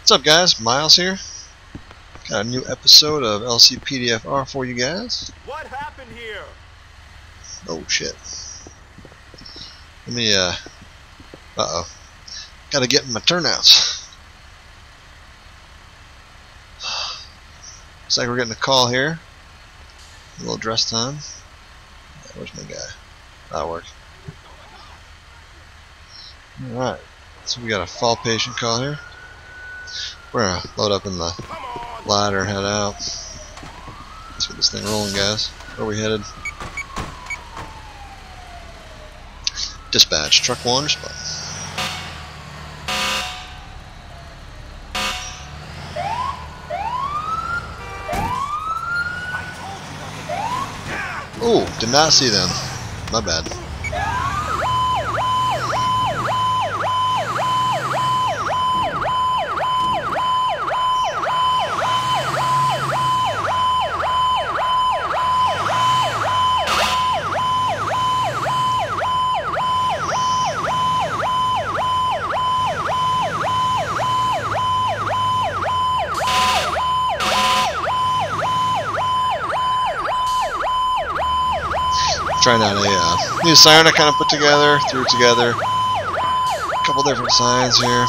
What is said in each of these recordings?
What's up, guys? Miles here. Got a new episode of LCPDFR for you guys. What happened here? Oh shit. Let me uh-oh. Gotta get my turnouts. Looks like we're getting a call here. A little dress time. Where's my guy? That'll work. Alright. So we got a fall patient call here. We're gonna load up in the ladder and head out. Let's get this thing rolling, guys. Where are we headed? Dispatch. Truck 1, respond. Ooh, did not see them. My bad. Trying out a new siren I kind of put together, threw together. A couple different signs here.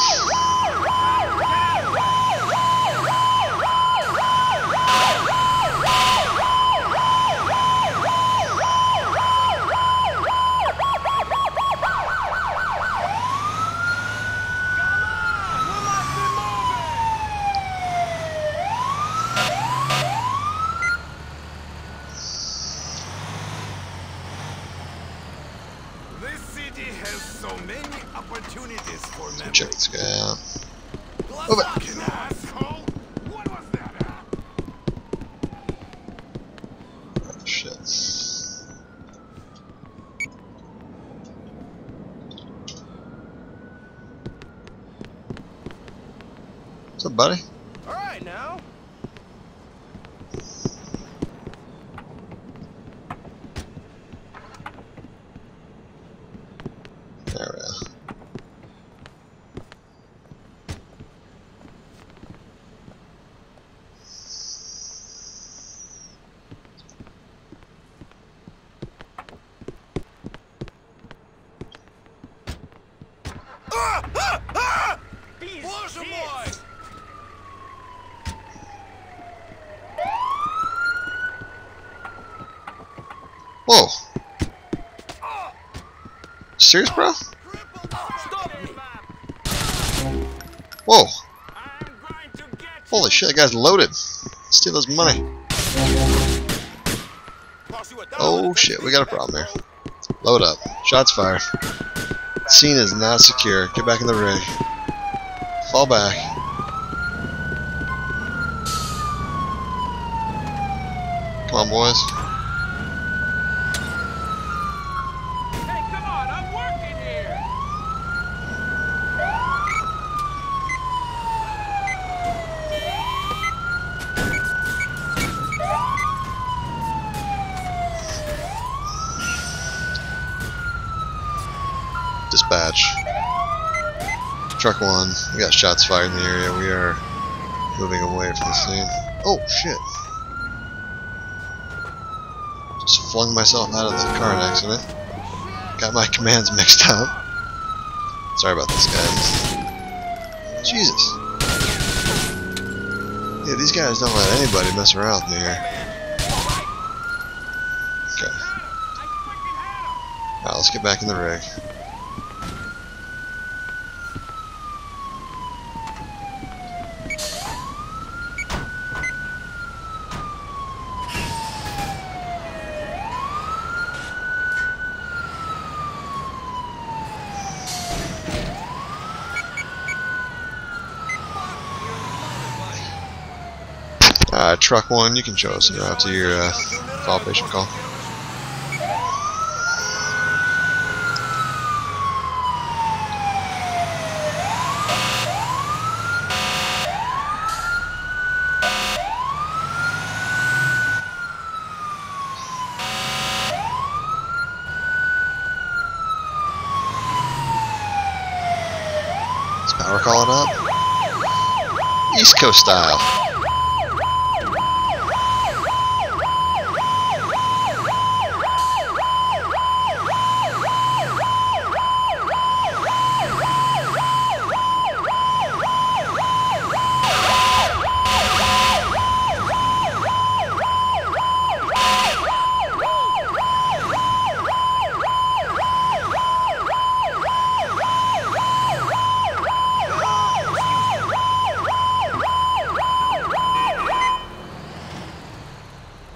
Has so many opportunities for memory. Check this guy out. Move it. Asshole. What was that? Oh shit. What's up, buddy? All right now. There we go. Боже мой! Whoa! Serious, bro? Whoa! Holy shit, that guy's loaded. Steal his money. Oh shit, we got a problem here. Load up. Shots fired. Scene is not secure. Get back in the rig. Fall back. Come on, boys. Hey, come on, I'm working here. Dispatch. Truck 1. We got shots fired in the area. We are moving away from the scene. Oh shit. Just flung myself out of the car in accident. Got my commands mixed up. Sorry about this, guys. Jesus. Yeah, these guys don't let anybody mess around with me here. Okay. Alright, let's get back in the rig. Truck 1, you can show us en route to your fall patient call. Is power calling up? East Coast style.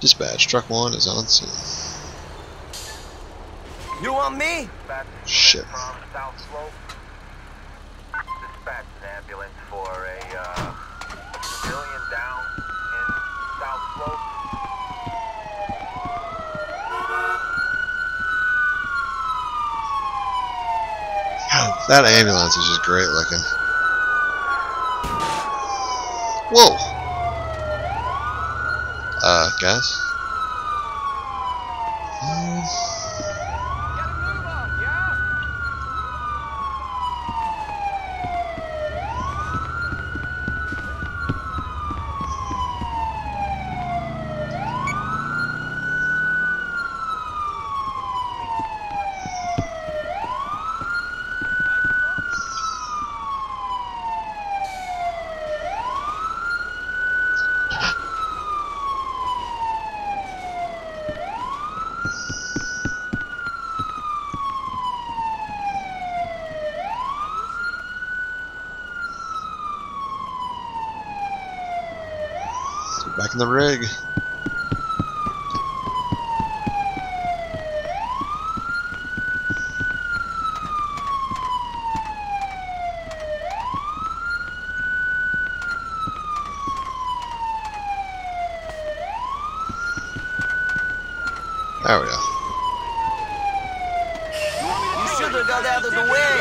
Dispatch, truck 1 is on scene. You want me? Shit. Dispatch an ambulance for a civilian down in South Slope. That ambulance is just great looking. Whoa! Guys? Back in the rig. There we go. You should have got out of the way.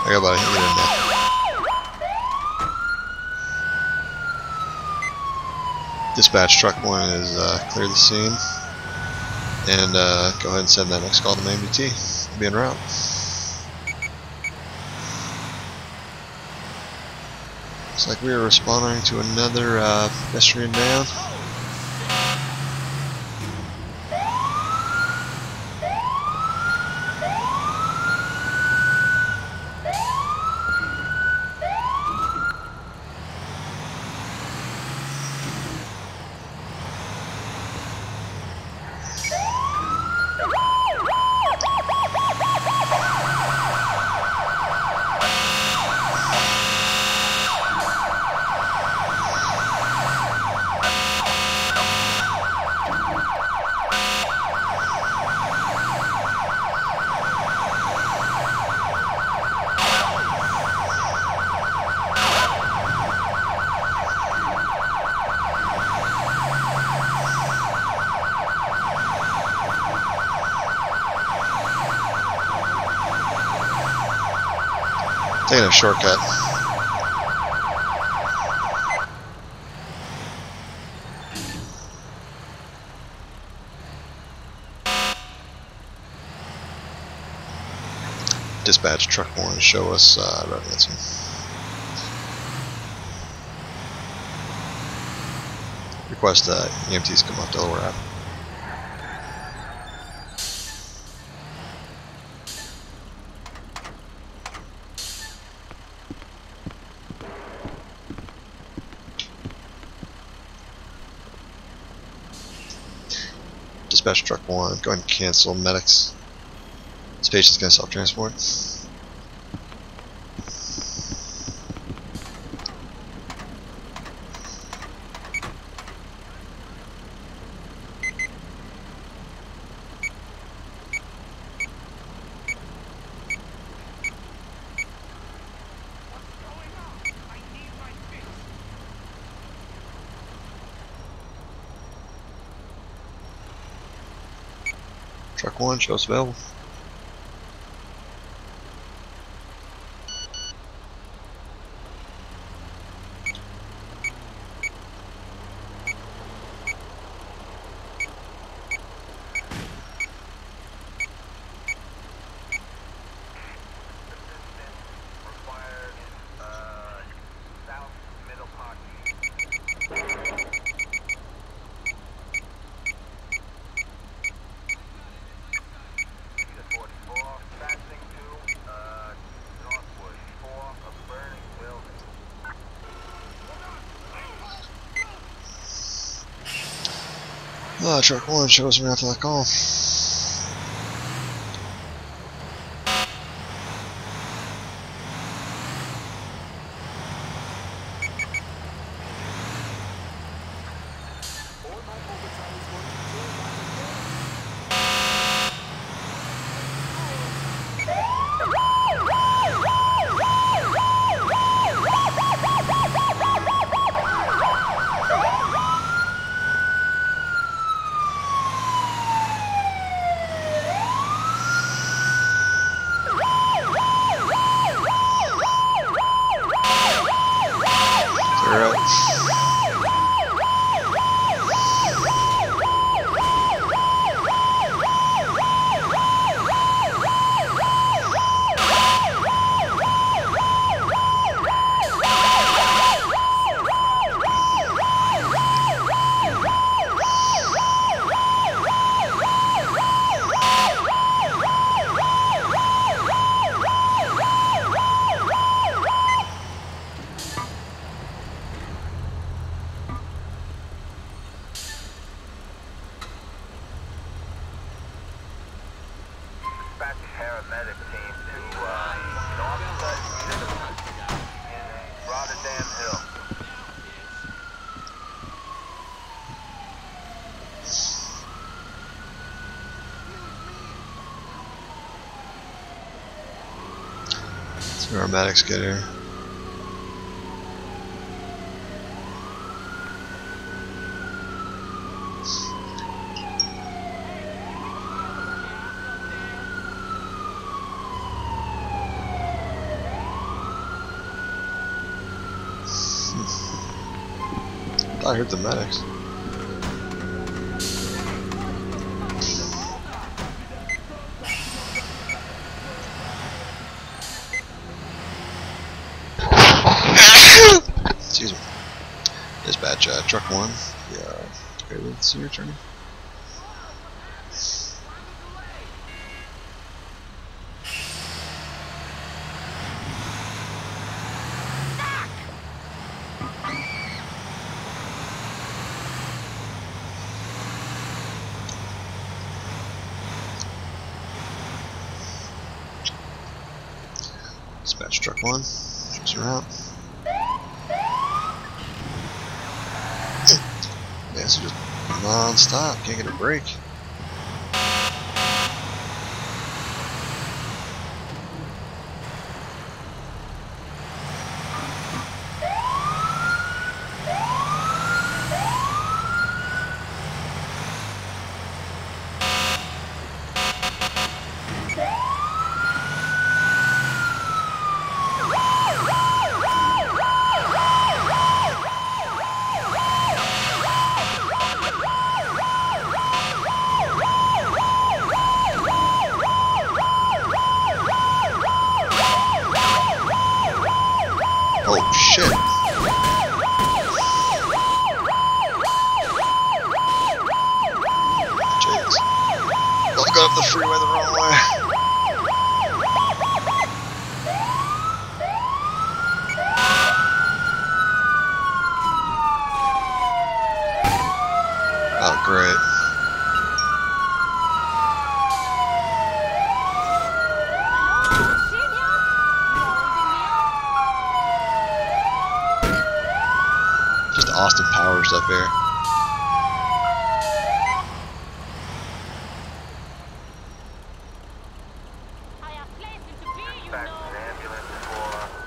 There you go, buddy. Get in there. Dispatch, truck 1 is cleared the scene. And go ahead and send that next call to main BT. Be en route. Looks like we are responding to another pedestrian down. Taking a shortcut. Dispatch, truck 1, show us road answer. Request EMTs come up Delaware Ave. Dispatch, truck 1, go ahead and cancel medics. This patient's going to self-transport. Truck 1, show us available. Assistance required in South Oh, truck 1 shows me after that call. Paramedic team to Northside in Rotterdam Hill. Let's see our medics get here. I heard the medics. Excuse me. Dispatch, truck 1. Yeah, okay, let's see your turn. Dispatch truck 1. Choose your route. Man, so just non-stop. Can't get a break. Oh shit. Jeez. Don't go up the freeway the wrong way. Oh great. Just Austin Powers up here.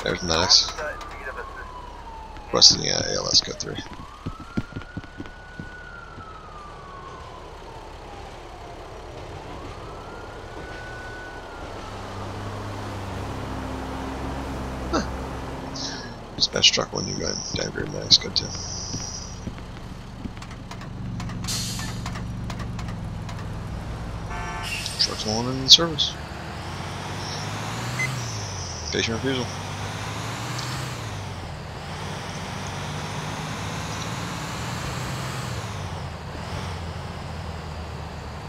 There's medics. Requesting ALS code 3. Dispatch truck 1, you go ahead and downgrade medics code 2. Truck's 1 in service. Patient refusal.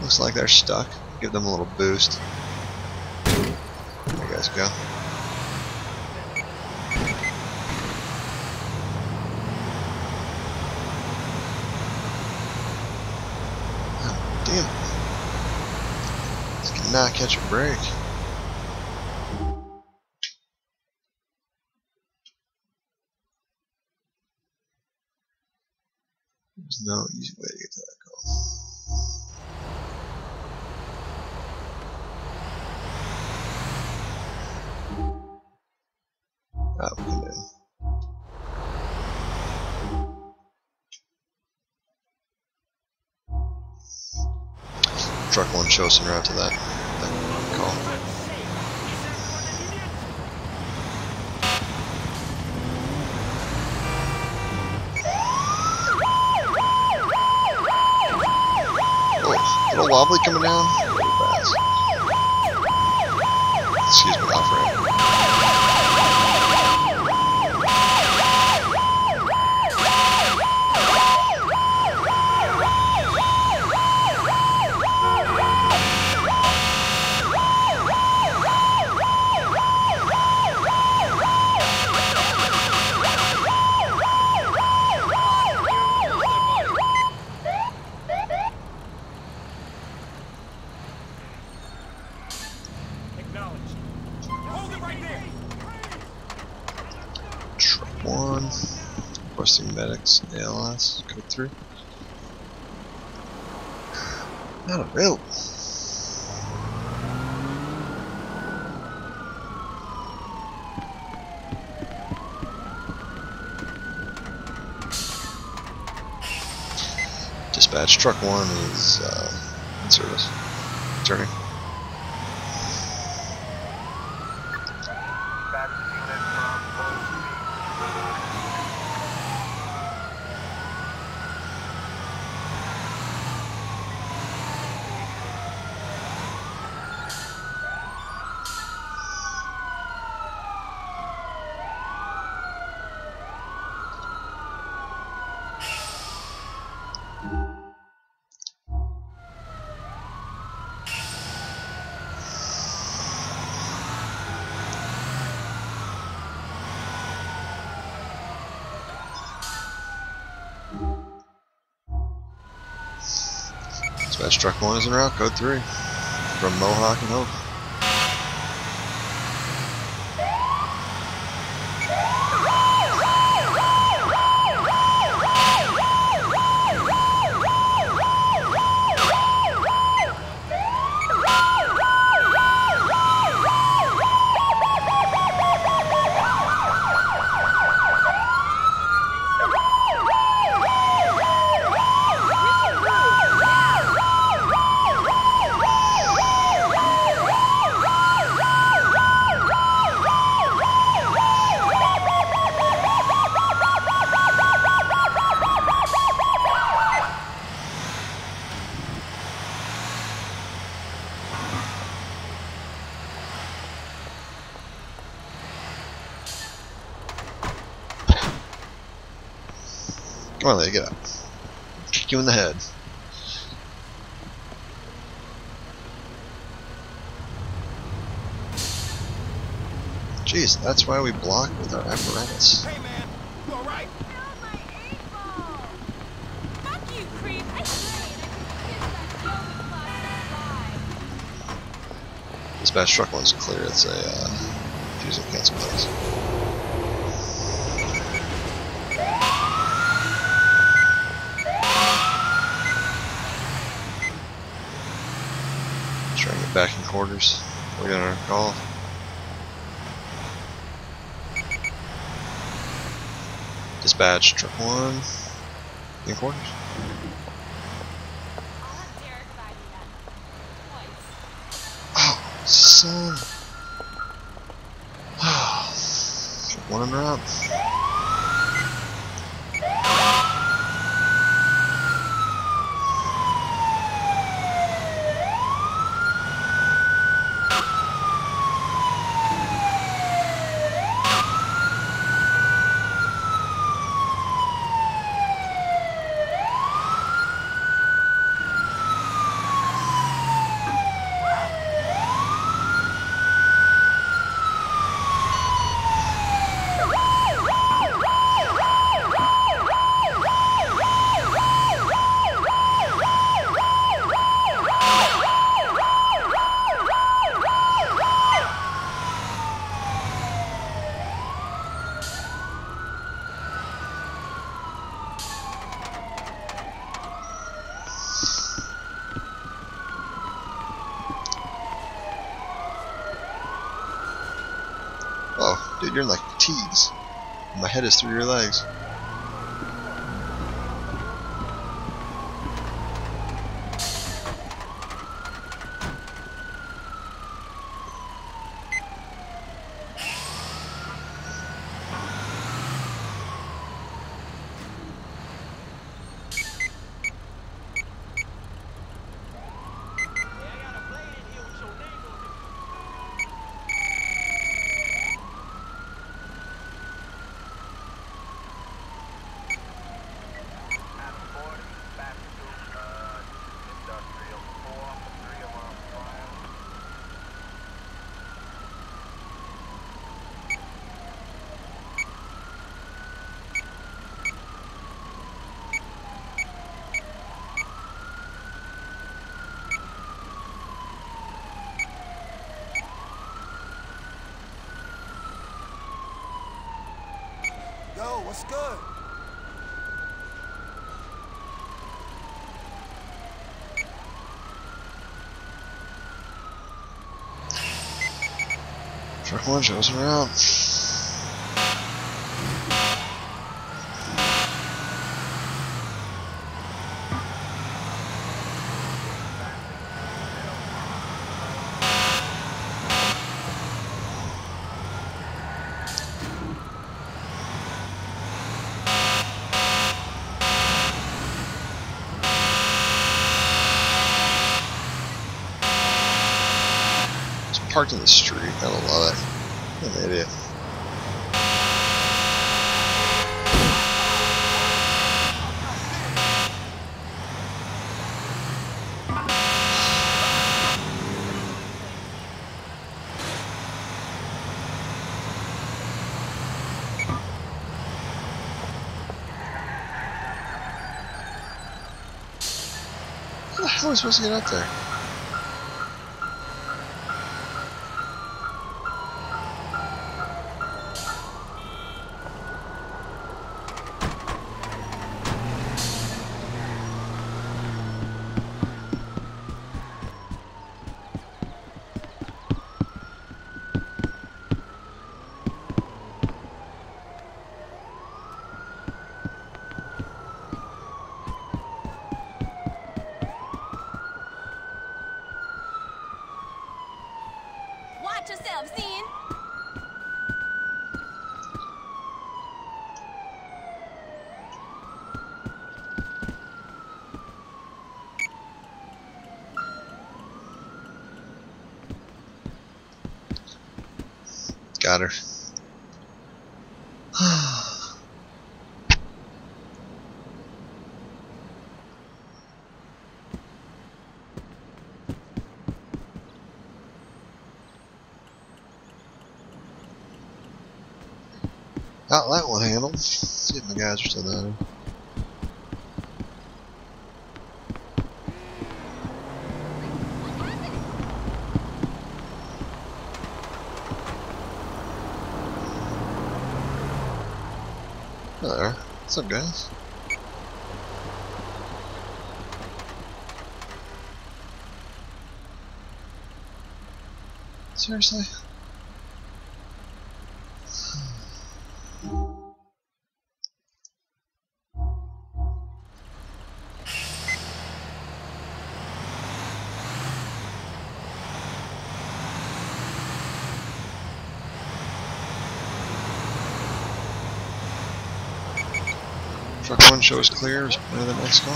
Looks like they're stuck. Give them a little boost. There you guys go. Damn. This cannot catch a break. There's no easy way to get to that goal. Ah, we can do. Truck one shows en route to that call. Oh, little wobbly coming down. Really fast. Excuse me, off ramp. Truck one. Requesting medics, ALS, code 3. Not available. Dispatch, truck one is in service. Turning. Dispatch, truck one is en route, code 3. From Mohawk and Hope. Come on, lady, get up. Kick you in the head. Jeez, that's why we block with our apparatus. Hey man, you alright? Fuck you, creep! I Dispatch, truck one's clear. It's a fusing cancel place. Trying to get back in quarters. We're gonna call. Dispatch, truck one in quarters. Oh, son. Truck one en route. Dude, you're in like fatigues. My head is through your legs. Yo, what's good? Truck 1 shows her around. Parked in the street. I don't love it. I'm an idiot. How the hell am I supposed to get up there? Watch yourself, Sin. Got her. Got that one handled. See if my guys are still down here. Hello there. What's up, guys? Seriously? Truck 1 shows clear. Is one of the next call.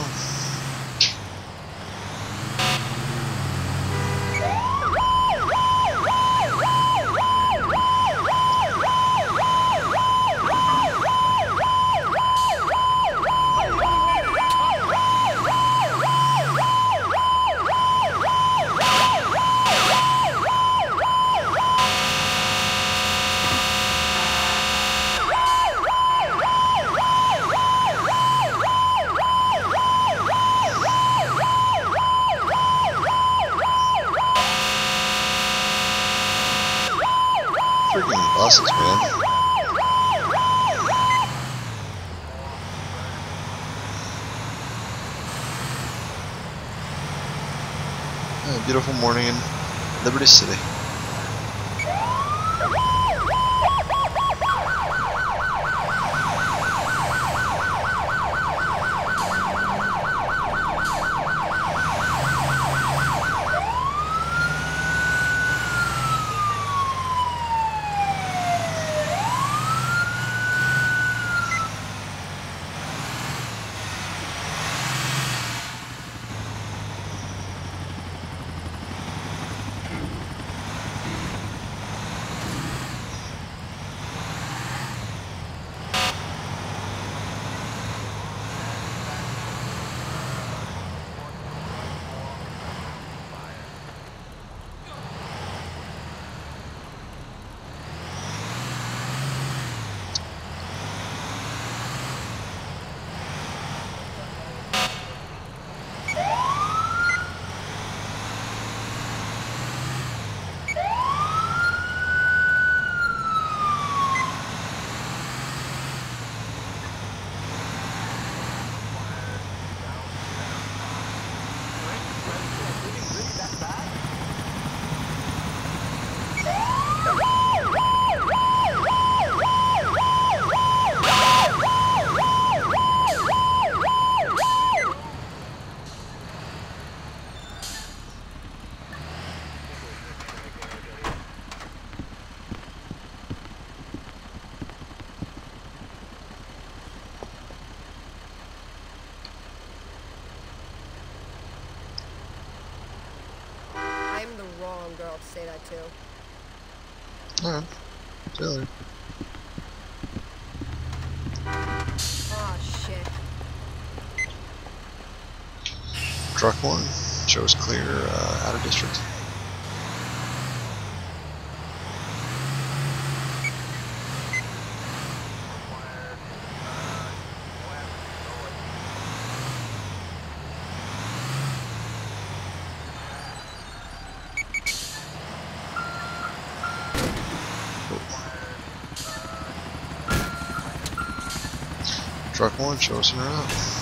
Freaking buses, man. Beautiful morning in Liberty City. about to say that too. Alright. See you later. Oh shit. Truck 1 shows clear out of district. Truck 1 shows her out.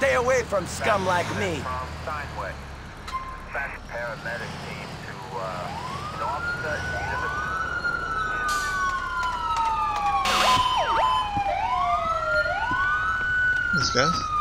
Stay away from scum like me. From Steinway. Send paramedic team to an officer in need of These guys.